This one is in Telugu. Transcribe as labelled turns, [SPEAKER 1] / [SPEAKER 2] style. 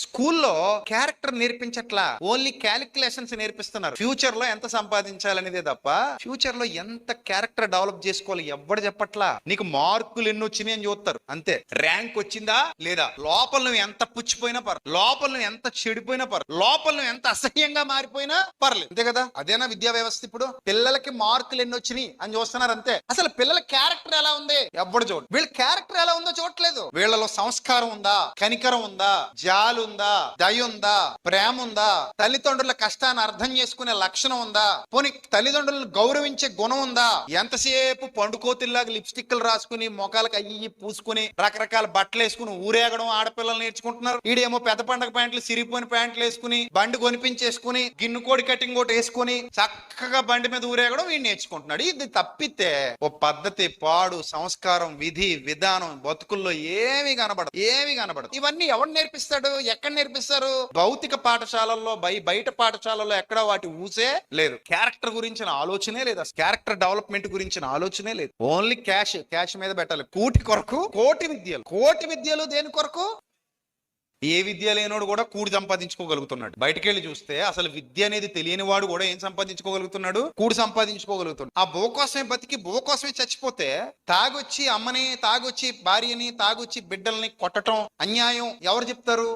[SPEAKER 1] స్కూల్లో క్యారెక్టర్ నేర్పించట్లా, ఓన్లీ క్యాలిక్యులేషన్స్ నేర్పిస్తున్నారు. ఫ్యూచర్ లో ఎంత సంపాదించాలనేదే తప్ప ఫ్యూచర్ లో ఎంత క్యారెక్టర్ డెవలప్ చేసుకోవాలి ఎవ్వడు చెప్పట్లా. నీకు మార్కులు ఎన్ని వచ్చినాయి అని చూస్తారు అంతే. ర్యాంక్ వచ్చిందా లేదా, లోపల నువ్వు ఎంత పుచ్చిపోయినా పర్లేదు, లోపల నువ్వు ఎంత చెడిపోయినా పర్లేదు, లోపల నువ్వు ఎంత అసహ్యంగా మారిపోయినా పర్లేదు, అంతే కదా. అదేనా విద్యా వ్యవస్థ? ఇప్పుడు పిల్లలకి మార్కులు ఎన్ని వచ్చినాయి అని చూస్తున్నారు అంతే. అసలు పిల్లల క్యారెక్టర్ ఎలా ఉంది ఎవ్వడు చూడు. వీళ్ళ క్యారెక్టర్ ఎలా ఉందో చూడట్లేదు. వీళ్ళలో సంస్కారం ఉందా, కనికరం ఉందా, జాలి ఉందా, దయ ఉందా, ప్రేమ ఉందా, తల్లిదండ్రుల కష్టాన్ని అర్థం చేసుకునే లక్షణం ఉందా, పోనీ తల్లిదండ్రులను గౌరవించే గుణం ఉందా? ఎంతసేపు పండుకోతిల్లాగా లిప్స్టిక్లు రాసుకుని మొఖాలకు అయ్యి పూసుకుని రకరకాల బట్టలు వేసుకుని ఊరేగడం ఆడపిల్లలు నేర్చుకుంటున్నారు. ఈడేమో పెద్ద పండగ ప్యాంట్లు, సిరిపోయిన ప్యాంట్లు వేసుకుని బండి కొనిపించేసుకుని గిన్ను కోడి కటింగ్ ఒకటి వేసుకుని చక్కగా బండి మీద ఊరేగడం వీడు నేర్చుకుంటున్నాడు. ఇది తప్పితే ఓ పద్ధతి, పాడు, సంస్కారం, విధి విధానం బతుకుల్లో ఏమి కనబడదు, ఏమి కనబడదు. ఇవన్నీ ఎవరు నేర్పిస్తాడు, ఎక్కడ నేర్పిస్తారు? భౌతిక పాఠశాలల్లో, బయట పాఠశాలల్లో ఎక్కడ వాటి ఊసే లేదు. క్యారెక్టర్ గురించిన ఆలోచనే లేదు, క్యారెక్టర్ డెవలప్మెంట్ గురించిన ఆలోచనే లేదు. ఓన్లీ క్యాష్ మీద పెట్టాలి. కూటి కొరకు కోటి విద్యలు దేని కొరకు? ఏ విద్య లేనోడు కూడా కూడి సంపాదించుకోగలుగుతున్నాడు. బయటకెళ్ళి చూస్తే అసలు విద్య అనేది తెలియని వాడు కూడా ఏం సంపాదించుకోగలుగుతున్నాడు? కూడి సంపాదించుకోగలుగుతున్నాడు. ఆ బో కోసమే బతికి బో కోసమే చచ్చిపోతే తాగొచ్చి అమ్మని, తాగొచ్చి భార్యని, తాగొచ్చి బిడ్డల్ని కొట్టడం అన్యాయం ఎవరు చెప్తారు?